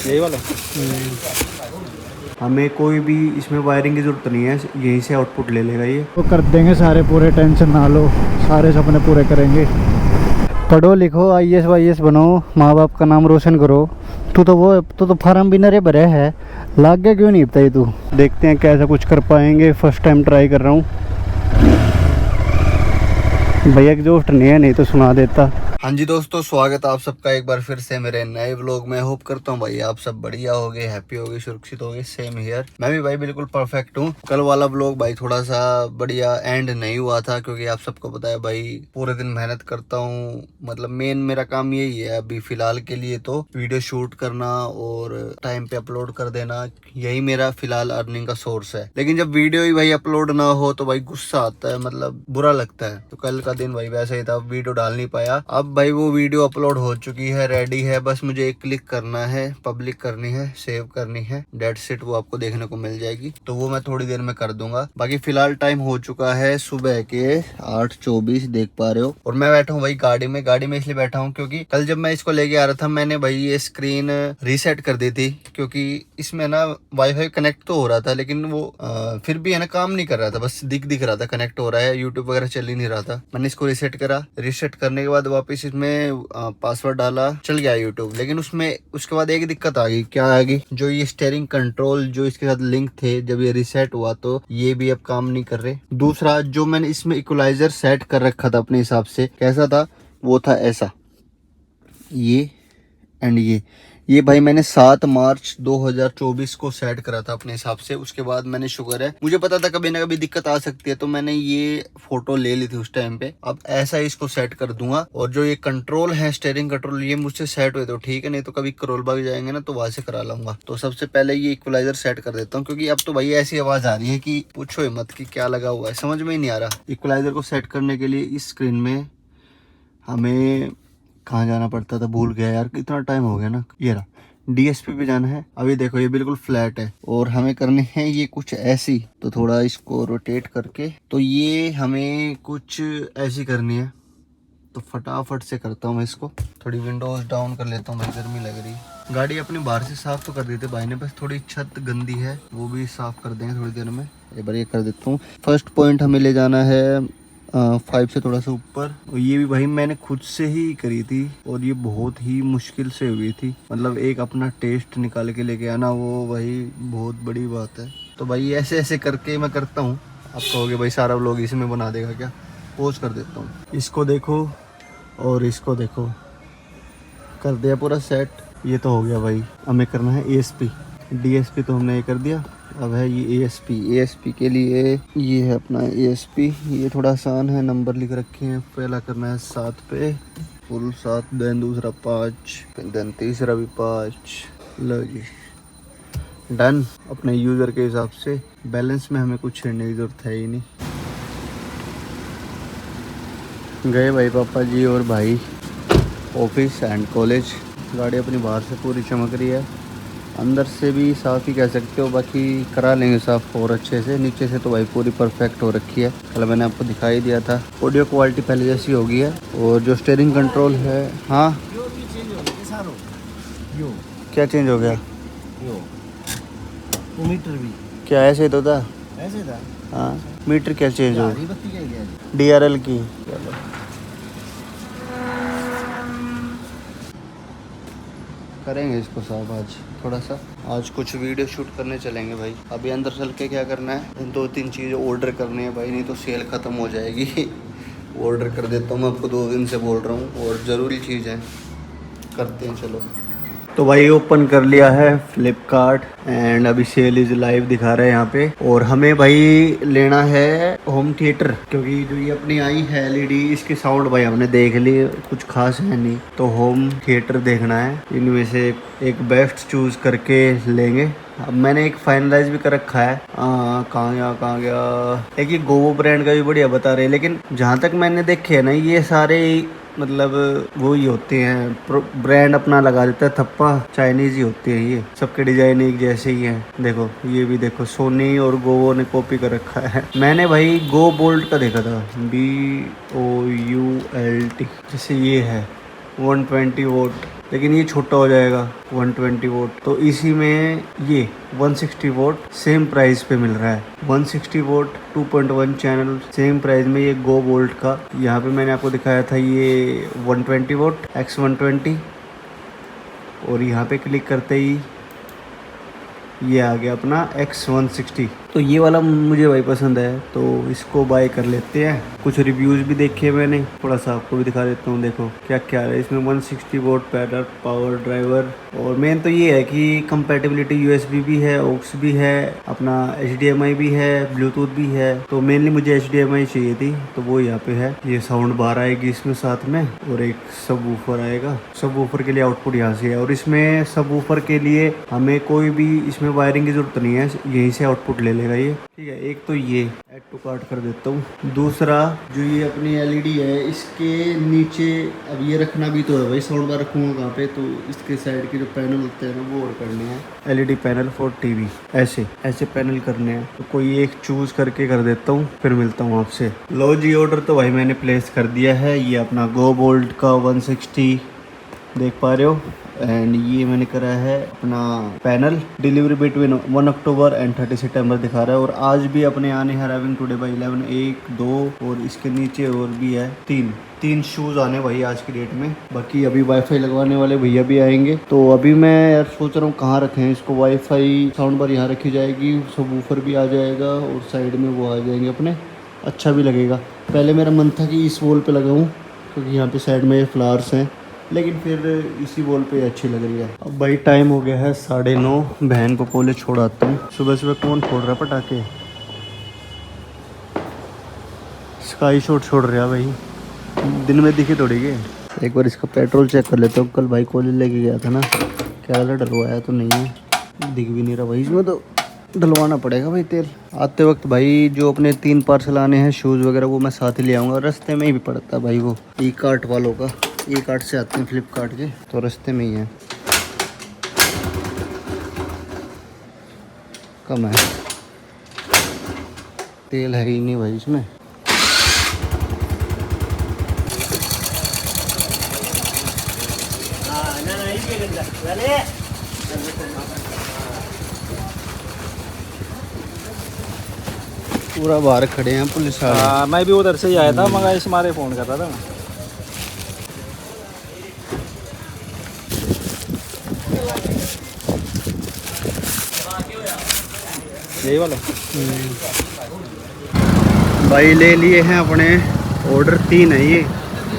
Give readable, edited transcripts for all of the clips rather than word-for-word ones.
यही वाला। हमें कोई भी इसमें वायरिंग की ज़रूरत नहीं है, यहीं से आउटपुट ले लेगा ये। तो कर देंगे सारे पूरे, टेंशन ना लो, सारे सपने पूरे करेंगे। पढ़ो लिखो, IAS वाईएस बनो, माँ बाप का नाम रोशन करो। तू तो फार्म भी नरे भरे है, लाग गया क्यों नहीं बताई तू। देखते हैं कैसा कुछ कर पाएंगे, फर्स्ट टाइम ट्राई कर रहा हूँ। भैया एग्जॉस्ट नहीं है, नहीं तो सुना देता। हाँ जी दोस्तों, स्वागत आप सबका एक बार फिर से मेरे नए व्लॉग में। होप करता हूँ भाई आप सब बढ़िया होगे, हैप्पी होगे, सुरक्षित होगे। सेम हियर, मैं भी भाई बिल्कुल परफेक्ट हूँ। कल वाला व्लॉग भाई थोड़ा सा बढ़िया एंड नहीं हुआ था, क्योंकि आप सबको पता है भाई पूरे दिन मेहनत करता हूँ। मतलब मेन मेरा काम यही है अभी फिलहाल के लिए, तो वीडियो शूट करना और टाइम पे अपलोड कर देना, यही मेरा फिलहाल अर्निंग का सोर्स है। लेकिन जब वीडियो ही भाई अपलोड ना हो तो भाई गुस्सा आता है, मतलब बुरा लगता है। तो कल का दिन भाई वैसे ही था, वीडियो डाल नहीं पाया। अब भाई वो वीडियो अपलोड हो चुकी है, रेडी है, बस मुझे एक क्लिक करना है, पब्लिक करनी है, सेव करनी है, डेट्स इट। वो आपको देखने को मिल जाएगी, तो वो मैं थोड़ी देर में कर दूंगा। बाकी फिलहाल टाइम हो चुका है सुबह के 8:24, देख पा रहे हो। और मैं बैठा हूँ भाई गाड़ी में इसलिए बैठा हूँ क्योंकि कल जब मैं इसको लेके आ रहा था, मैंने भाई ये स्क्रीन रीसेट कर दी थी, क्योंकि इसमें ना वाईफाई कनेक्ट तो हो रहा था, लेकिन वो फिर भी है ना काम नहीं कर रहा था, बस दिख रहा था कनेक्ट हो रहा है, यूट्यूब वगैरह चल ही नहीं रहा था। मैंने इसको रीसेट करा, रीसेट करने के बाद वापस इसमें पासवर्ड डाला, चल गया यूट्यूब। लेकिन उसमें उसके बाद एक दिक्कत आ गई। क्या आ गई? जो ये स्टीयरिंग कंट्रोल जो इसके साथ लिंक थे, जब ये रीसेट हुआ तो ये भी अब काम नहीं कर रहे। दूसरा, जो मैंने इसमें इक्वलाइजर सेट कर रखा था अपने हिसाब से, कैसा था वो था ऐसा, ये एंड ये भाई मैंने 7 मार्च 2024 को सेट करा था अपने हिसाब से। उसके बाद मैंने, शुक्र है, मुझे पता था कभी ना कभी दिक्कत आ सकती है, तो मैंने ये फोटो ले ली थी उस टाइम पे। अब ऐसा ही इसको सेट कर दूंगा। और जो ये कंट्रोल है, स्टीयरिंग कंट्रोल, ये मुझसे सेट हुए तो ठीक है, नहीं तो कभी करोल बाग जाएंगे ना तो वहां से करा लूंगा। तो सबसे पहले ये इक्वलाइजर सेट कर देता हूँ, क्योंकि अब तो भाई ऐसी आवाज आ रही है कि पूछो मत कि क्या लगा हुआ है, समझ में ही नहीं आ रहा। इक्वलाइजर को सेट करने के लिए इस स्क्रीन में हमें कहाँ जाना पड़ता था, भूल गया यार, कितना टाइम हो गया ना। ये रहा, DSP पे जाना है। अभी देखो ये बिल्कुल फ्लैट है, और हमें करने हैं ये कुछ ऐसी। तो थोड़ा इसको रोटेट करके, तो ये हमें कुछ ऐसी करनी है। तो फटाफट से करता हूँ मैं इसको। थोड़ी विंडोज डाउन कर लेता हूँ भाई, गर्मी लग रही। गाड़ी अपनी बाहर से साफ तो कर दी थी भाई ने, बस थोड़ी छत गंदी है, वो भी साफ कर देंगे थोड़ी देर में। एक बार ये कर देता हूँ। फर्स्ट पॉइंट हमें ले जाना है 5 से थोड़ा सा ऊपर। और ये भी भाई मैंने खुद से ही करी थी, और ये बहुत ही मुश्किल से हुई थी। मतलब एक अपना टेस्ट निकाल के लेके आना, वो भाई बहुत बड़ी बात है। तो भाई ऐसे ऐसे करके मैं करता हूँ। आप कहोगे भाई सारा व्लॉग इसमें बना देगा क्या? पोज कर देता हूँ। इसको देखो और इसको देखो, कर दिया पूरा सेट। ये तो हो गया भाई। हमें करना है ASP, DSP तो हमने ये कर दिया। अब है ये ASP के लिए ये है अपना ASP। ये थोड़ा आसान है, नंबर लिख रखे हैं। पहला करना है 7 पे, फुल 7, देन दूसरा 5, देन तीसरा भी 5। लो जी, डन। अपने यूज़र के हिसाब से बैलेंस में हमें कुछ छेड़ने की ज़रूरत है ही नहीं। गए भाई पापा जी और भाई ऑफिस एंड कॉलेज। गाड़ी अपनी बाहर से पूरी चमक रही है, अंदर से भी साफ़ ही कह सकते हो। बाकी करा लेंगे साफ़ और अच्छे से। नीचे से तो भाई पूरी परफेक्ट हो रखी है, कल मैंने आपको दिखाई दिया था। ऑडियो क्वालिटी पहले जैसी हो गई है। और जो स्टीयरिंग कंट्रोल है, हाँ क्या चेंज हो गया? मीटर भी क्या ऐसे तो था? ऐसे था। हाँ, मीटर क्या चेंज हो? हरी बत्ती क्या गया? DRL की। चलो करेंगे इसको साफ आज थोड़ा सा। आज कुछ वीडियो शूट करने चलेंगे भाई। अभी अंदर चल के क्या करना है, 2-3 चीज़ें ऑर्डर करनी है भाई, नहीं तो सेल ख़त्म हो जाएगी। ऑर्डर कर देता हूँ, मैं आपको 2 दिन से बोल रहा हूँ, और ज़रूरी चीज़ है, करते हैं चलो। तो भाई ओपन कर लिया है फ्लिपकार्ट, एंड अभी सेल इज लाइव दिखा रहा है यहाँ पे। और हमें भाई लेना है होम थिएटर, क्योंकि जो ये अपनी आई है LED, इसकी साउंड भाई हमने देख ली, कुछ खास है नहीं। तो होम थिएटर देखना है, इनमें से एक बेस्ट चूज करके लेंगे। अब मैंने एक फाइनलाइज भी कर रखा है। कहाँ गया एक ये गोवो ब्रांड का भी बढ़िया बता रहे हैं, लेकिन जहाँ तक मैंने देखे है ना, ये सारे मतलब वो ही होते हैं, ब्रांड अपना लगा देता है थप्पा, चाइनीज ही होते हैं ये। सबके डिजाइन एक जैसे ही हैं। देखो ये भी देखो, सोनी और गोवो ने कॉपी कर रखा है। मैंने भाई गो बोल्ट का देखा था, BOULT, जैसे ये है 120 वोल्ट लेकिन ये छोटा हो जाएगा 120 वोट। तो इसी में ये 160 वोट सेम प्राइस पे मिल रहा है। 160 वोट 2.1 चैनल सेम प्राइस में ये गो वोल्ट का। यहाँ पे मैंने आपको दिखाया था ये 120 वोट X120, और यहाँ पे क्लिक करते ही ये आ गया अपना X160। तो ये वाला मुझे भाई पसंद है, तो इसको बाय कर लेते हैं। कुछ रिव्यूज़ भी देखे मैंने, थोड़ा सा आपको भी दिखा देता हूँ। देखो क्या क्या है इसमें। 160 वोट पैडल पावर ड्राइवर, और मेन तो ये है कि कंपैटिबिलिटी USB भी है, ऑक्स भी है, अपना HDMI भी है, ब्लूटूथ भी है। तो मेनली मुझे HDMI चाहिए थी, तो वो यहाँ पे है। ये साउंड बार आएगी इसमें साथ में, और एक सब वूफर आएगा। सब वूफर के लिए आउटपुट यहाँ से है, और इसमें सब वूफर के लिए हमें कोई भी इसमें वायरिंग की जरूरत नहीं है, यहीं से आउटपुट ले लेगा ये। ठीक है, एक तो ये ऐड टू कार्ट कर देता हूँ। दूसरा जो ये अपनी LED है, इसके नीचे अब ये रखना भी तो है भाई। साउंड बार रखूँगा कहाँ पे, तो इसके साइड के जो पैनल होते हैं ना वो और करने हैं। LED पैनल फॉर TV, ऐसे ऐसे पैनल करने हैं। तो कोई एक चूज़ करके कर देता हूँ, फिर मिलता हूँ आपसे। लो जी, ऑर्डर तो भाई मैंने प्लेस कर दिया है। ये अपना गो वोल्ट का 160 देख पा रहे हो, एंड ये मैंने करा है अपना panel. Delivery between 1 October and 30 सितंबर दिखा रहा है, और आज भी अपने आने हैं अराइविंग टुडे बाई 11, 1 2 और इसके नीचे और भी है 3 शूज़ आने भाई आज की डेट में। बाकी अभी वाईफाई लगवाने वाले भैया भी आएंगे। तो अभी मैं यार सोच रहा हूँ कहाँ रखें इसको। वाईफाई साउंड बार यहाँ रखी जाएगी, सब वूफर भी आ जाएगा, और साइड में वो आ जाएंगे अपने, अच्छा भी लगेगा। पहले मेरा मन था कि इस वॉल पे लगाऊँ, क्योंकि यहाँ पे साइड में फ्लावर्स हैं, लेकिन फिर इसी वॉल पे अच्छी लग रही है। अब भाई टाइम हो गया है 9:30, बहन को कॉलेज छोड़ आता हूँ। सुबह सुबह कौन फोड़ रहा है पटाखे? स्काई शॉट छोड़ रहा भाई, दिन में दिखे थोड़ी के। एक बार इसका पेट्रोल चेक कर लेता हूँ। कल भाई कॉलेज लेके गया था ना, क्या डलवाया तो नहीं है, दिख भी नहीं रहा भाई इसमें, तो डलवाना पड़ेगा भाई तेल। आते वक्त भाई जो अपने 3 पार्सल आने हैं शूज़ वगैरह, वो मैं साथ ही ले आऊँगा। रास्ते में ही भी पड़ता है भाई वो E-कार्ट वालों का। E-कार्ट से आते हैं फ्लिपकार्ट के, तो रास्ते में ही है। कम है, तेल है ही नहीं भाई इसमें। पूरा बाहर खड़े हैं पुलिस वाले। मैं भी उधर से ही आया था, मगर इस मारे फ़ोन कर रहा था मैं। यही वाला भाई ले लिए हैं अपने ऑर्डर 3 है ये।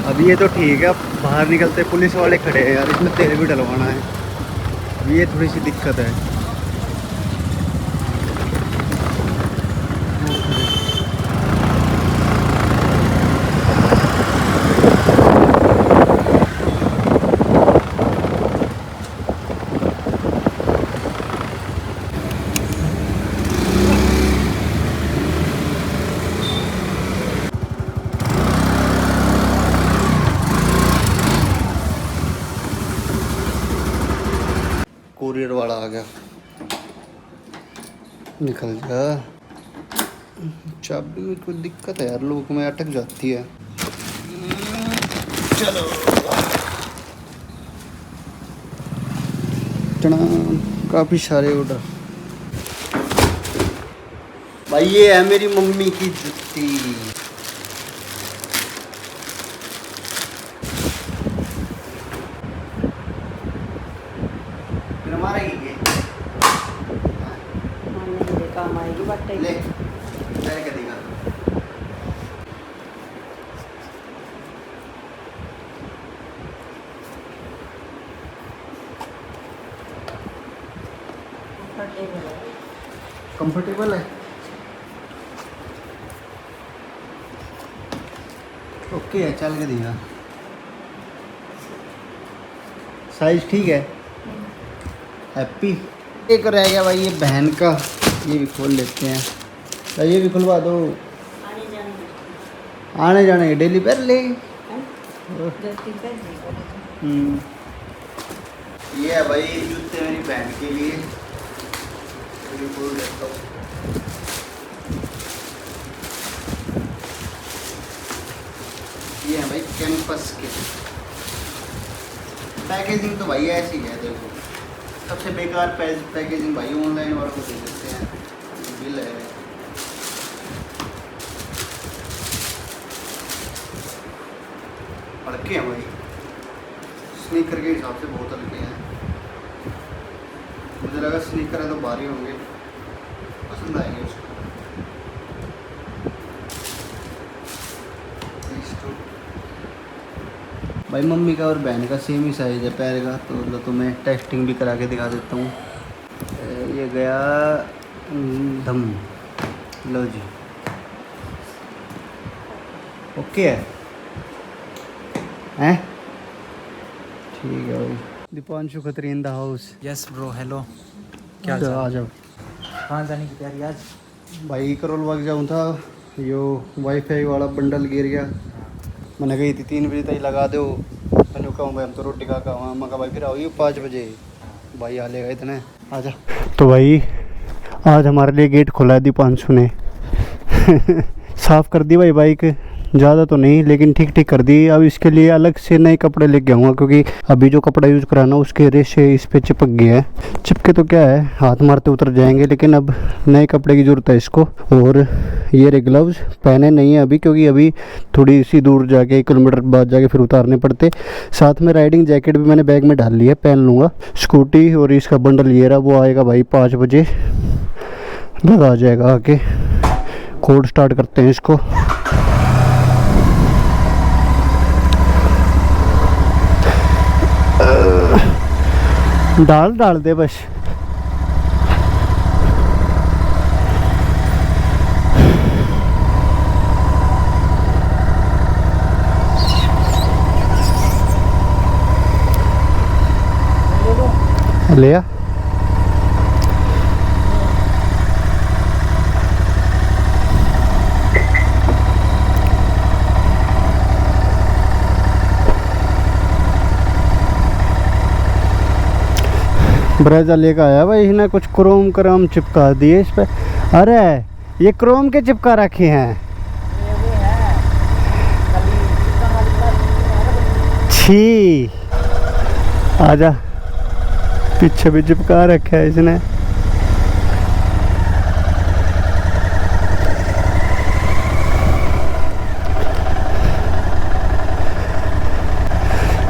अब ये तो ठीक है, बाहर निकलते पुलिस वाले खड़े हैं यार, इसमें तेल भी डलवाना है। अब ये थोड़ी सी दिक्कत है। कोरियर वाला आ गया, निकल जा। चाबी में कोई दिक्कत है यार, लोगों में अटक जाती है। चलो काफ़ी सारे ऑर्डर। भाई ये है मेरी मम्मी की जुत्ती। हमारा ही है, काम आएगी बट्टे ले क्या देगा। कंफर्टेबल है, ओके है, चल के देगा। साइज ठीक है, हैप्पी। एक रह गया भाई ये बहन का, ये भी खोल लेते हैं। तो ये भी खुलवा दो, आने जाने डेली पैर ले। ये है भाई जूते मेरी बहन के लिए, ये भी खोल लेता हूँ। ये है भाई कैंपस के, पैकेजिंग तो भाई ऐसी है, देखो सबसे बेकार पैकेजिंग भाई ऑनलाइन वालों को दे देते हैं। बिल है, हल्के हैं भाई, स्नीकर के हिसाब से बहुत हल्के हैं। मुझे लगा स्नीकर है तो भारी होंगे, पसंद आएंगे उसको। भाई मम्मी का और बहन का सेम ही साइज़ है पैर का, तो लो तुम्हें टेस्टिंग भी करा के दिखा देता हूँ। ये गया धम, लो जी ओके है, हैं ठीक है भाई। Deepanshu Khatri in the house. Yes bro, hello. क्या तो आ जाओ। कहाँ जाने की तैयारी आज? भाई करोल बाग जाऊँ था, यो वाईफाई वाला बंडल गिर गया। मैंने गई थी 3 बजे तक लगा दो, मैंने कहूँ भाई हम तो रोटी खा का वहाँ, मैं भाई फिर आओ 5 बजे भाई आ लेगा इतने, आजा। तो भाई आज हमारे लिए गेट खोला है दीपांशु ने साफ़ कर दी भाई बाइक, ज़्यादा तो नहीं लेकिन ठीक ठीक कर दी। अब इसके लिए अलग से नए कपड़े लेके आऊँगा, क्योंकि अभी जो कपड़ा यूज़ कराना उसके रेशे इस पे चिपक गया है। चिपके तो क्या है, हाथ मारते उतर जाएंगे, लेकिन अब नए कपड़े की ज़रूरत है इसको। और ये रे ग्लव्स पहने नहीं है अभी, क्योंकि अभी थोड़ी सी दूर जाके 1 किलोमीटर बाद जाके फिर उतारने पड़ते। साथ में राइडिंग जैकेट भी मैंने बैग में डाल लिया, पहन लूँगा। स्कूटी और इसका बंडल ये रहा, वो आएगा भाई 5 बजे लगा जाएगा आके। कोड स्टार्ट करते हैं इसको। डाल दे बस। ले आ। ब्रेजा लेकर आया भाई, इसने कुछ क्रोम चिपका दिए इस पे। अरे ये क्रोम के चिपका रखे हैं, छी आजा, पीछे भी चिपका रखा है इसने।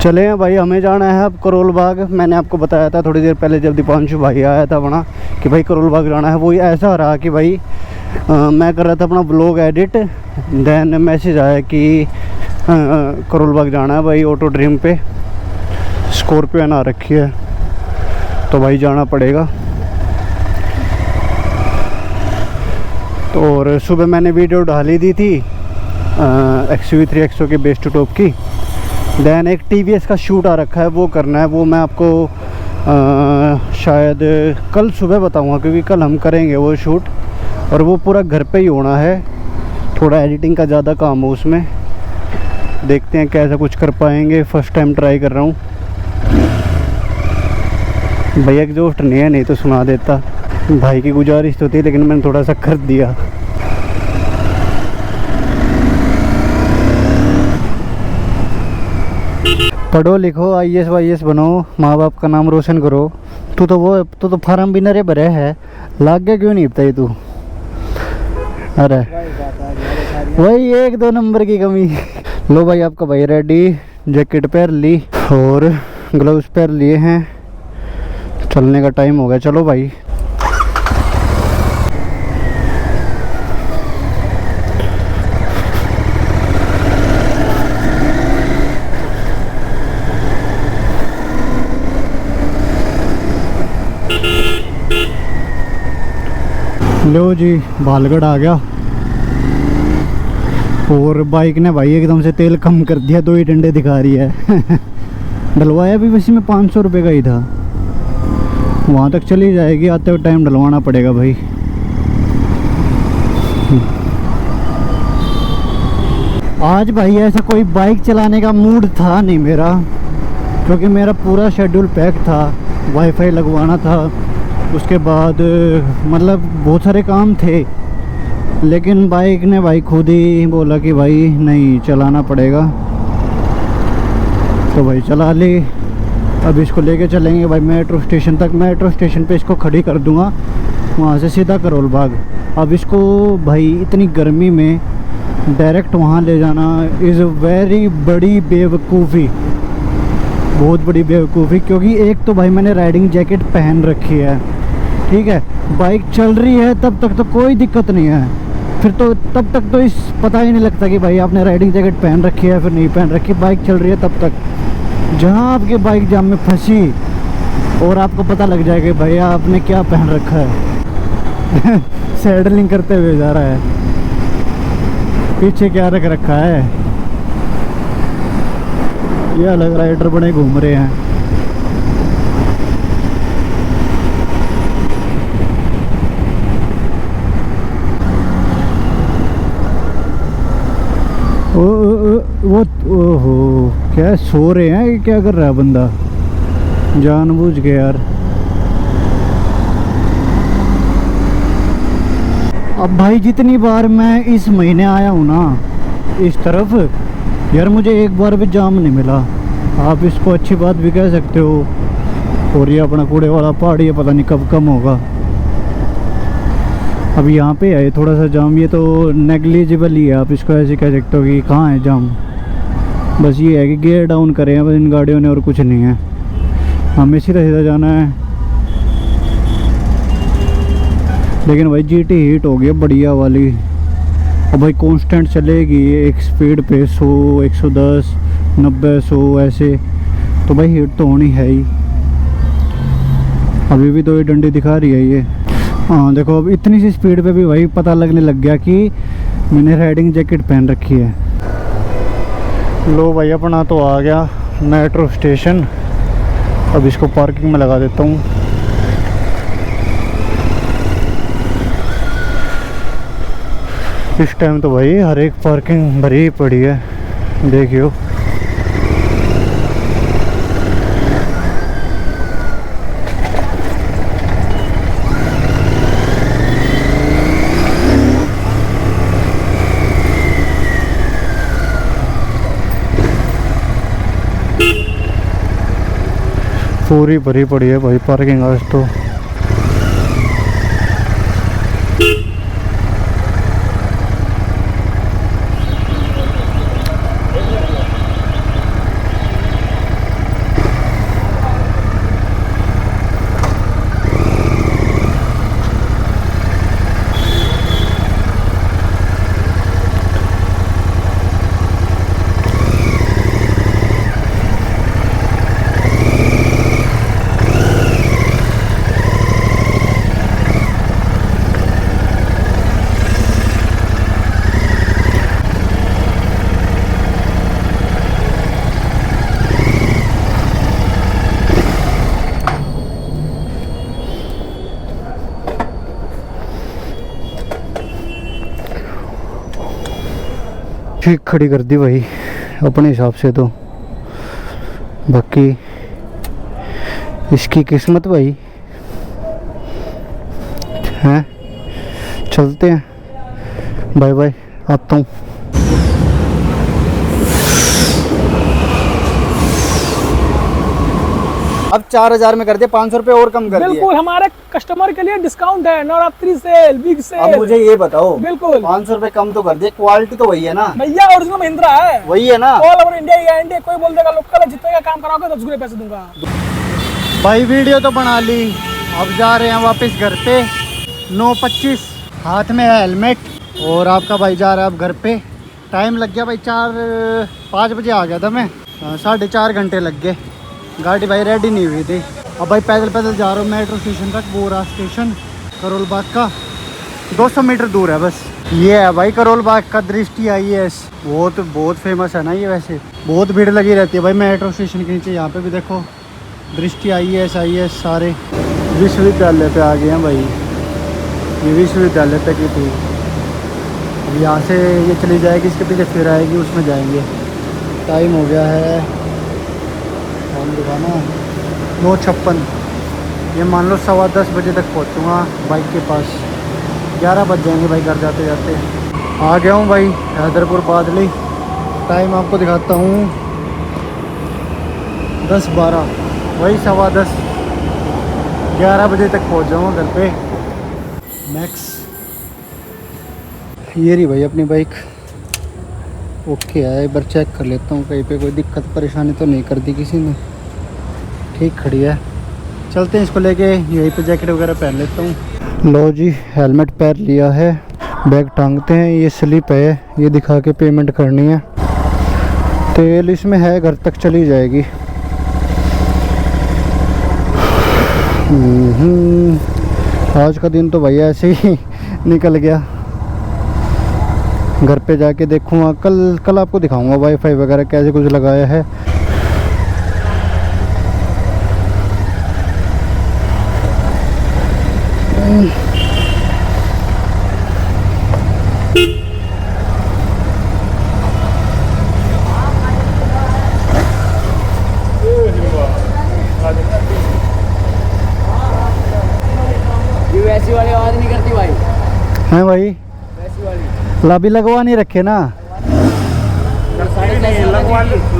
चले हैं भाई, हमें जाना है अब करोल बाग। मैंने आपको बताया था थोड़ी देर पहले जब दीपांशु भाई आया था अपना कि भाई करोल बाग जाना है। वही ऐसा रहा कि भाई मैं कर रहा था अपना ब्लॉग एडिट, देन मैसेज आया कि करोल बाग जाना है भाई। ऑटो ड्रीम पे स्कॉर्पियो आ रखी है, तो भाई जाना पड़ेगा। तो और सुबह मैंने वीडियो डाली दी थी XUV 3XO के बेस टू टॉप की। देन एक TVS का शूट आ रखा है, वो करना है। वो मैं आपको शायद कल सुबह बताऊंगा, क्योंकि कल हम करेंगे वो शूट, और वो पूरा घर पे ही होना है। थोड़ा एडिटिंग का ज़्यादा काम हो उसमें, देखते हैं कैसा कुछ कर पाएंगे। फर्स्ट टाइम ट्राई कर रहा हूँ। भैया एग्जॉस्ट नहीं है, नहीं तो सुना देता। भाई की गुजारिश तो थी, लेकिन मैंने थोड़ा सा कर दिया। पढ़ो लिखो, IAS वाईएस बनो, माँ बाप का नाम रोशन करो। तू तो फार्म भी नरे भरे है, लाग गया क्यों नहीं बताई तू? अरे वही 1-2 नंबर की कमी। लो भाई आपका भाई रेडी, जैकेट पहन ली और ग्लव्स पहन लिए हैं, चलने का टाइम हो गया। चलो भाई। लो जी, बालगढ़ आ गया। और बाइक ने भाई एकदम से तेल कम कर दिया, 2 ही डंडे दिखा रही है। डलवाया भी वैसे में 500 रुपये का ही था। वहाँ तक चली जाएगी, आते हुए टाइम डलवाना पड़ेगा भाई। आज भाई ऐसा कोई बाइक चलाने का मूड था नहीं मेरा, क्योंकि मेरा पूरा शेड्यूल पैक था। वाईफाई लगवाना था, उसके बाद मतलब बहुत सारे काम थे, लेकिन बाइक ने भाई खुद ही बोला कि भाई नहीं चलाना पड़ेगा, तो भाई चला ली। अब इसको लेके चलेंगे भाई मेट्रो स्टेशन तक। मेट्रो स्टेशन पे इसको खड़ी कर दूंगा, वहाँ से सीधा करोल बाग। अब इसको भाई इतनी गर्मी में डायरेक्ट वहाँ ले जाना इज़ वेरी बड़ी बेवकूफ़ी, बहुत बड़ी बेवकूफ़ी। क्योंकि एक तो भाई मैंने राइडिंग जैकेट पहन रखी है, ठीक है, बाइक चल रही है तब तक तो कोई दिक्कत नहीं है, फिर तो तब तक तो इस पता ही नहीं लगता कि भाई आपने राइडिंग जैकेट पहन रखी है फिर नहीं पहन रखी। बाइक चल रही है तब तक, जहाँ आपकी बाइक जाम में फंसी और आपको पता लग जाएगा कि भाई आपने क्या पहन रखा है। सैडलिंग करते हुए जा रहा है, पीछे क्या रख रखा है, ये अलग राइडर बने घूम रहे हैं। वो ओहो क्या सो रहे हैं, ये क्या कर रहा है बंदा जानबूझ के यार। अब भाई जितनी बार मैं इस महीने आया हूँ ना इस तरफ, यार मुझे एक बार भी जाम नहीं मिला। आप इसको अच्छी बात भी कह सकते हो। और ये अपना कूड़े वाला पहाड़ी है, पता नहीं कब कम होगा। अब यहाँ पे है थोड़ा सा जाम, ये तो नेग्लिजिबल ही है, आप इसको ऐसे कह सकते हो कि कहाँ है जाम। बस ये है कि गियर डाउन करें हैं बस इन गाड़ियों ने, और कुछ नहीं है। हमें सीधा सीधा जाना है। लेकिन भाई जीटी हीट हो गई है बढ़िया वाली। अब भाई कांस्टेंट चलेगी एक स्पीड पे 100, 110, 90, 100 ऐसे, तो भाई हीट तो होनी है ही। अभी भी तो ये डंडी दिखा रही है ये। हाँ देखो अब इतनी सी स्पीड पे भी भाई पता लगने लग गया कि मैंने राइडिंग जैकेट पहन रखी है। लो भाई अपना तो आ गया मेट्रो स्टेशन। अब इसको पार्किंग में लगा देता हूँ। इस टाइम तो भाई हर एक पार्किंग भरी पड़ी है, देखियो। पूरी भरी पड़ी है भाई पार्किंग आज तो। ठीक खड़ी कर दी भाई अपने हिसाब से तो। बाकी इसकी किस्मत भाई हैं। चलते हैं, बाय बाय, आता हूँ। अब 4000 में कर दिया, 500 रुपए और कम कर दिए। बिल्कुल हमारे कस्टमर के लिए डिस्काउंट है, नवरात्रि सेल, बिग सेल। अब मुझे ये बताओ, बिल्कुल 500 रुपए कम तो कर दिए, क्वालिटी तो वही है ना भैया, ओरिजिनल महिंद्रा है, वही है ना। ऑल ओवर इंडिया ही गारंटी। कोई बोल देगा लोकल है, जितने का काम कराओगे 10 गुने पैसे दूंगा। भाई वीडियो तो बना ली, अब जा रहे हैं वापस घर पे। 9:25, हाथ में है हेलमेट, और आपका भाई जा रहा है अब घर पे। टाइम लग गया भाई 5 बजे आ गया था मैं, 4.5 घंटे लग गए। गाड़ी भाई रेडी नहीं हुई थी। अब भाई पैदल पैदल जा रहा हूँ मेट्रो स्टेशन तक। बोरा स्टेशन करोल बाग का 200 मीटर दूर है बस। ये है भाई करोल बाग का दृष्टि IAS, बहुत फेमस है ना ये। वैसे बहुत भीड़ लगी रहती है भाई मेट्रो स्टेशन के नीचे। यहाँ पे भी देखो दृष्टि IAS सारे विश्वविद्यालय पे आ गए हैं भाई। ये विश्वविद्यालय तक ही थी, अब यहाँ से ये चली जाएगी, इसके पीछे फिर आएगी, उसमें जाएंगे। टाइम हो गया है, टाइम दिखाना 9:56। ये मान लो 10:15 बजे तक पहुँचूँगा बाइक के पास। 11 बज जाएंगे भाई घर जाते जाते। आ गया हूँ भाई हैदरपुर बादली। टाइम आपको दिखाता हूँ 10:12। वही 10:15 11 बजे तक पहुंच जाऊँगा घर पे मैक्स। ये रही भाई अपनी बाइक। ओके है, एक बार चेक कर लेता हूँ कहीं पे कोई दिक्कत परेशानी तो नहीं कर दी किसी ने। ठीक खड़ी है, चलते हैं इसको लेके यहीं पे जैकेट वगैरह पहन लेता हूँ। लो जी, हेलमेट पहन लिया है, बैग टांगते हैं। ये स्लिप है, ये दिखा के पेमेंट करनी है। तेल इसमें है, घर तक चली जाएगी। आज का दिन तो भैया ऐसे ही निकल गया। घर पे जाके देखूँगा, कल आपको दिखाऊंगा वाईफाई वगैरह कैसे कुछ लगाया है। वैसी वाली आवाज नहीं करती भाई। हैं भाई, वैसी वाली लाभी लगवा नहीं रखे ना।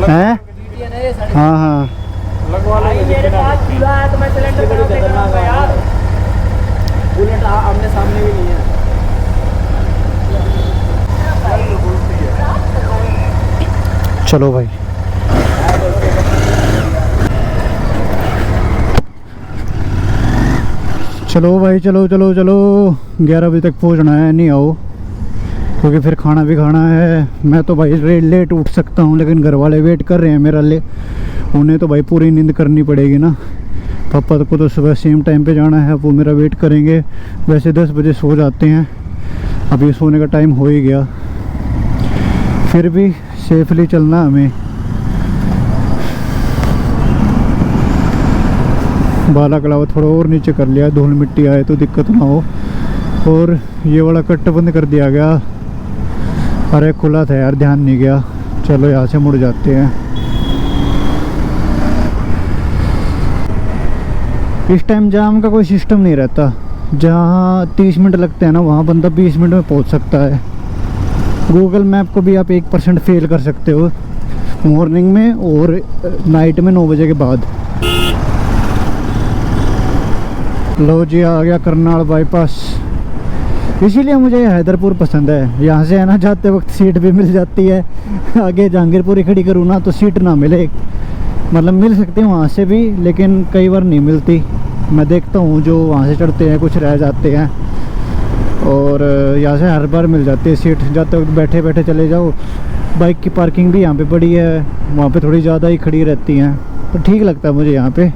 हैं? हाँ हाँ, लगवा लो। मेरे पास चूल्हा है तो मैं सिलेंडर बड़ी खतरनाक है यार। बुलेट आमने सामने भी नहीं है। चलो भाई। चलो भाई, चलो चलो चलो। 11 बजे तक पहुंचना है, नहीं आओ क्योंकि फिर खाना भी खाना है। मैं तो भाई लेट उठ सकता हूँ, लेकिन घर वाले वेट कर रहे हैं मेरा उन्हें तो भाई पूरी नींद करनी पड़ेगी ना। पापा को तो सुबह सेम टाइम पे जाना है, वो मेरा वेट करेंगे। वैसे 10 बजे सो जाते हैं, अभी सोने का टाइम हो ही गया। फिर भी सेफली चलना हमें। बाला कलावा थोड़ा और नीचे कर लिया, धूल मिट्टी आए तो दिक्कत ना हो। और ये वाला कट बंद कर दिया गया। अरे खुला था यार, ध्यान नहीं गया। चलो यहाँ से मुड़ जाते हैं। इस टाइम जाम का कोई सिस्टम नहीं रहता। जहाँ 30 मिनट लगते हैं ना, वहाँ बंदा 20 मिनट में पहुँच सकता है। गूगल मैप को भी आप 1% फेल कर सकते हो मॉर्निंग में और नाइट में 9 बजे के बाद। लो जी, आ गया करनाल बाईपास। इसीलिए मुझे हैदरपुर पसंद है। यहाँ से है ना, जाते वक्त सीट भी मिल जाती है। आगे जहांगीरपुरी खड़ी करूँ ना तो सीट ना मिले, मतलब मिल सकती है वहाँ से भी, लेकिन कई बार नहीं मिलती। मैं देखता हूँ जो वहाँ से चढ़ते हैं कुछ रह जाते हैं, और यहाँ से हर बार मिल जाती है सीट। जाते वक्त बैठे बैठे चले जाओ। बाइक की पार्किंग भी यहाँ पे बड़ी है, वहाँ पे थोड़ी ज़्यादा ही खड़ी रहती हैं, तो ठीक लगता है मुझे यहाँ पे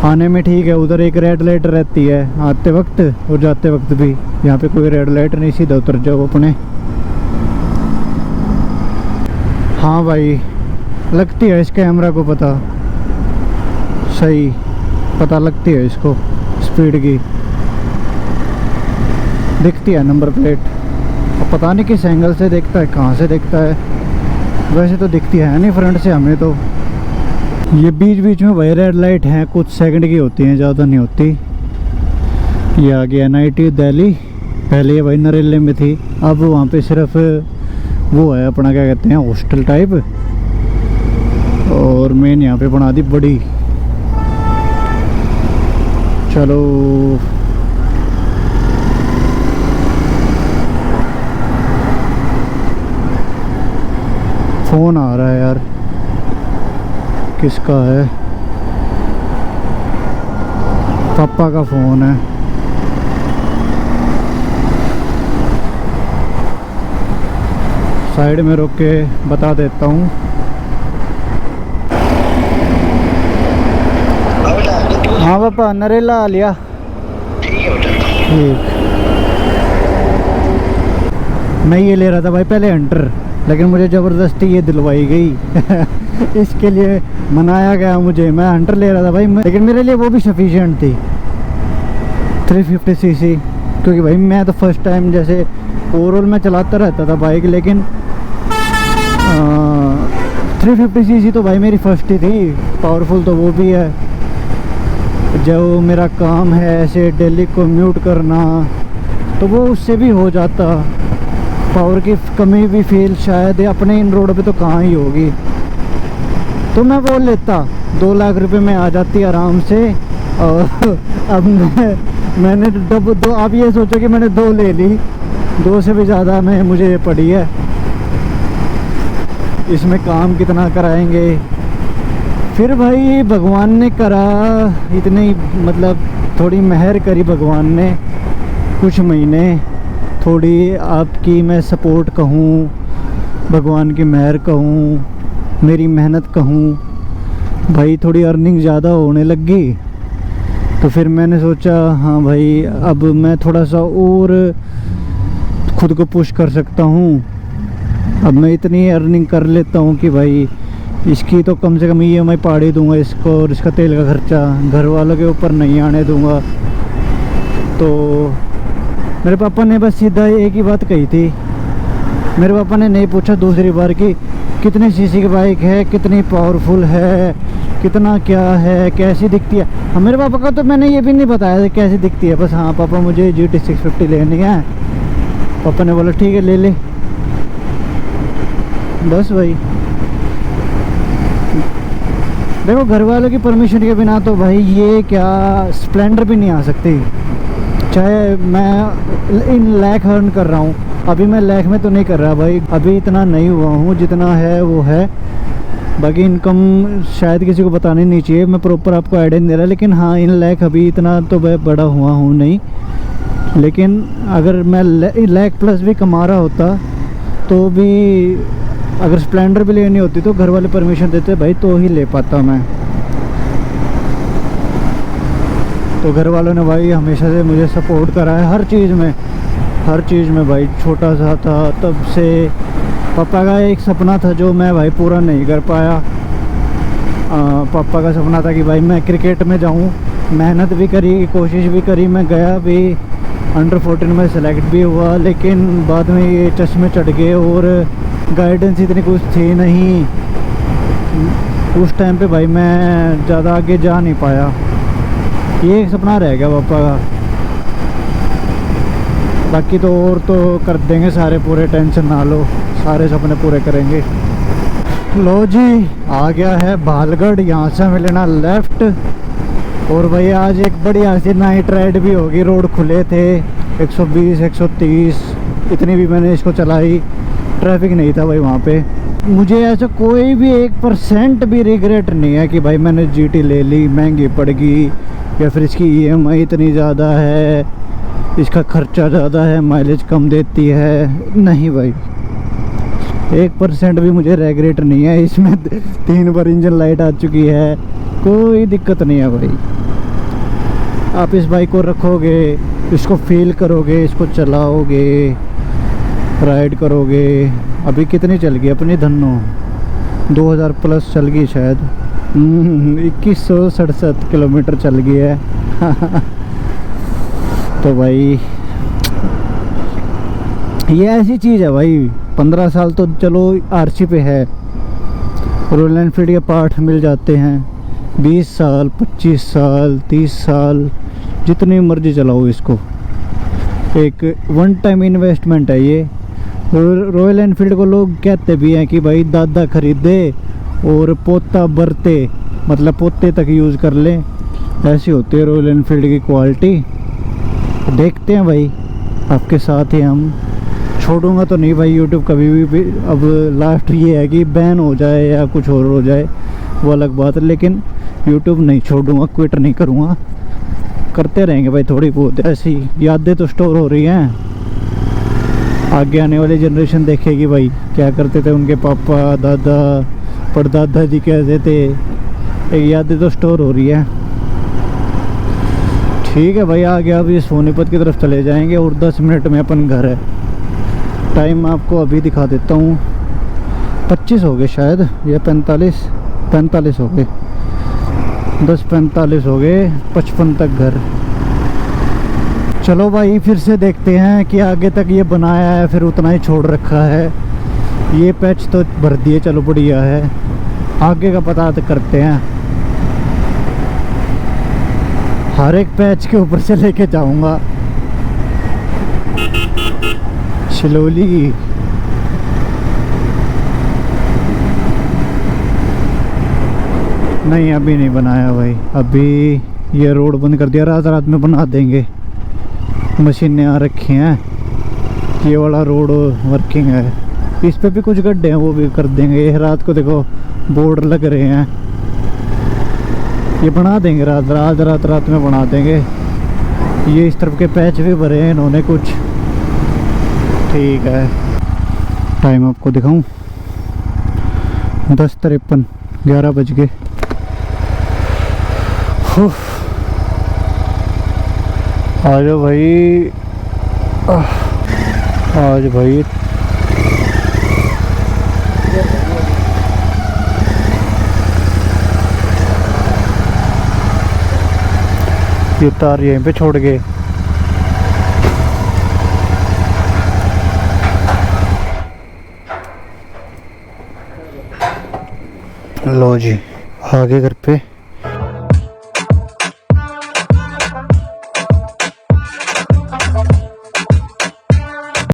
आने में। ठीक है, उधर एक रेड लाइट रहती है आते वक्त और जाते वक्त भी। यहाँ पे कोई रेड लाइट नहीं, सीधा उतर जाओ अपने। हाँ भाई, लगती है इस कैमरा को पता, सही पता लगती है इसको स्पीड की, दिखती है नंबर प्लेट। अब पता नहीं किस एंगल से देखता है, कहाँ से देखता है। वैसे तो दिखती है नहीं फ्रंट से हमें तो। ये बीच बीच में भाई रेड लाइट हैं, कुछ सेकंड की होती हैं, ज़्यादा नहीं होती। ये आ गया NIT दिल्ली। पहले ये भाई नरेले में थी, अब वहाँ पे सिर्फ वो है अपना, क्या कहते हैं, हॉस्टल टाइप। और मेन यहाँ पे बना दी बड़ी। चलो फ़ोन आ रहा है यार, किसका है? पापा का फ़ोन है। साइड में रोक के बता देता हूँ। हाँ पापा, नरेला आ लिया। ठीक। मैं ये ले रहा था भाई पहले हंटर, लेकिन मुझे ज़बरदस्ती ये दिलवाई गई। इसके लिए मनाया गया मुझे। मैं हंटर ले रहा था भाई, लेकिन मेरे लिए वो भी सफिशिएंट थी 350 सीसी, क्योंकि भाई मैं तो फर्स्ट टाइम, जैसे ओवरऑल मैं चलाता रहता था बाइक, लेकिन 350 सीसी तो भाई मेरी फर्स्ट ही थी। पावरफुल तो वो भी है। जो मेरा काम है ऐसे डेली कम्यूट करना, तो वो उससे भी हो जाता। पावर की कमी भी फील शायद अपने इन रोड पे तो कहाँ ही होगी। तो मैं वो लेता 2 लाख रुपए में आ जाती आराम से। और अब मैंने दो, आप ये सोचो कि मैंने 2 ले ली, 2 से भी ज़्यादा में मुझे ये पड़ी है। इसमें काम कितना कराएंगे। फिर भाई भगवान ने करा, इतनी मतलब थोड़ी मेहर करी भगवान ने, कुछ महीने थोड़ी आपकी मैं सपोर्ट कहूँ, भगवान की मेहर कहूँ, मेरी मेहनत कहूँ, भाई थोड़ी अर्निंग ज़्यादा होने लगी। तो फिर मैंने सोचा हाँ भाई अब मैं थोड़ा सा और खुद को पुश कर सकता हूँ। अब मैं इतनी अर्निंग कर लेता हूँ कि भाई इसकी तो कम से कम EMI पाड़ ही दूँगा इसको, और इसका तेल का खर्चा घर वालों के ऊपर नहीं आने दूँगा। तो मेरे पापा ने बस सीधा एक ही बात कही थी। मेरे पापा ने नहीं पूछा दूसरी बार कि कितने सीसी की बाइक है, कितनी पावरफुल है, कितना क्या है, कैसी दिखती है। हाँ, मेरे पापा का तो मैंने ये भी नहीं बताया कैसी दिखती है। बस हाँ पापा मुझे GT 650 लेनी है। पापा ने बोला ठीक है ले ले। बस भाई देखो, घर वालों की परमिशन के बिना तो भाई ये क्या स्प्लेंडर भी नहीं आ सकती। चाहे मैं इन लाख अर्न कर रहा हूँ, अभी मैं लाख में तो नहीं कर रहा भाई, अभी इतना नहीं हुआ हूँ, जितना है वो है। बाकी इनकम शायद किसी को बतानी नहीं चाहिए, मैं प्रॉपर आपको आइडिया नहीं दे रहा। लेकिन हाँ इन लाख अभी इतना तो मैं बड़ा हुआ हूँ नहीं। लेकिन अगर मैं लाख प्लस भी कमा रहा होता तो भी, अगर स्प्लेंडर भी लेनी होती तो घर वाले परमिशन देते भाई तो ही ले पाता मैं। तो घर वालों ने भाई हमेशा से मुझे सपोर्ट करा है हर चीज़ में, हर चीज़ में भाई। छोटा सा था तब से पापा का एक सपना था जो मैं भाई पूरा नहीं कर पाया। पापा का सपना था कि भाई मैं क्रिकेट में जाऊं, मेहनत भी करी, कोशिश भी करी, मैं गया भी, अंडर 14 में सेलेक्ट भी हुआ। लेकिन बाद में ये चश्मे चढ़ गए और गाइडेंस इतनी कुछ थी नहीं उस टाइम पे भाई, मैं ज़्यादा आगे जा नहीं पाया। ये एक सपना रह गया पापा का। बाकी तो और तो कर देंगे सारे पूरे, टेंशन ना लो, सारे सपने पूरे करेंगे। लो जी आ गया है भालगढ़, यहाँ से हमें लेना लेफ़्ट। और भाई आज एक बढ़िया सी नाइट राइड भी होगी, रोड खुले थे 120 130 इतनी भी मैंने इसको चलाई, ट्रैफिक नहीं था भाई वहाँ पे। मुझे ऐसा कोई भी 1% भी रिग्रेट नहीं है कि भाई मैंने GT ले ली, महंगी पड़ गई, या फिर इसकी EMI इतनी ज़्यादा है, इसका खर्चा ज़्यादा है, माइलेज कम देती है। नहीं भाई 1% भी मुझे रिग्रेट नहीं है। इसमें 3 बार इंजन लाइट आ चुकी है, कोई दिक्कत नहीं है भाई। आप इस बाइक को रखोगे, इसको फील करोगे, इसको चलाओगे, राइड करोगे। अभी कितनी चल गई अपनी धन्नो, 2000 प्लस चल गई शायद, 2167 किलोमीटर चल गई है। तो भाई ये ऐसी चीज़ है भाई, 15 साल तो चलो RC पे है, रॉयल एनफील्ड के पार्ट मिल जाते हैं। 20 साल 25 साल 30 साल जितनी मर्जी चलाओ इसको, एक वन टाइम इन्वेस्टमेंट है ये। रॉयल एनफील्ड को लोग कहते भी हैं कि भाई दादा खरीदे और पोता बरते, मतलब पोते तक यूज़ कर लें, ऐसी होती है रॉयल एनफील्ड की क्वालिटी। देखते हैं भाई, आपके साथ ही हम। छोड़ूंगा तो नहीं भाई यूट्यूब कभी भी। अब लास्ट ये है कि बैन हो जाए या कुछ और हो जाए वो अलग बात है, लेकिन यूट्यूब नहीं छोड़ूंगा, क्विट नहीं करूँगा, करते रहेंगे भाई। थोड़ी बहुत ऐसी यादें तो स्टोर हो रही हैं, आगे आने वाली जनरेशन देखेगी भाई क्या करते थे उनके पापा, दादा, परदादा जी कैसे थे, एक यादें तो स्टोर हो रही है। ठीक है भाई, आ गया अभी सोनीपत की तरफ चले जाएंगे और 10 मिनट में अपन घर है। टाइम आपको अभी दिखा देता हूँ, 25 हो गए शायद या 45 हो गए, 10:45 हो गए, 55 तक घर। चलो भाई फिर से देखते हैं कि आगे तक ये बनाया है फिर उतना ही छोड़ रखा है। ये पैच तो भर दिए, चलो बढ़िया है, आगे का पता तो करते हैं। हर एक पैच के ऊपर से लेके जाऊंगा स्लोली। नहीं अभी नहीं बनाया भाई, अभी ये रोड बंद कर दिया, रात रात में बना देंगे। मशीनें आ रखी हैं, ये वाला रोड वर्किंग है, इस पे भी कुछ गड्ढे हैं वो भी कर देंगे। ये रात को देखो बोर्ड लग रहे हैं, ये बना देंगे रात में बना देंगे। ये इस तरफ के पैच भी भरे हैं इन्होंने कुछ। ठीक है, टाइम आपको दिखाऊं, 10:53, 11 बज गए। आज भाई, आज भाई ये तार यहीं पे छोड़ गए। लो जी, आगे घर पे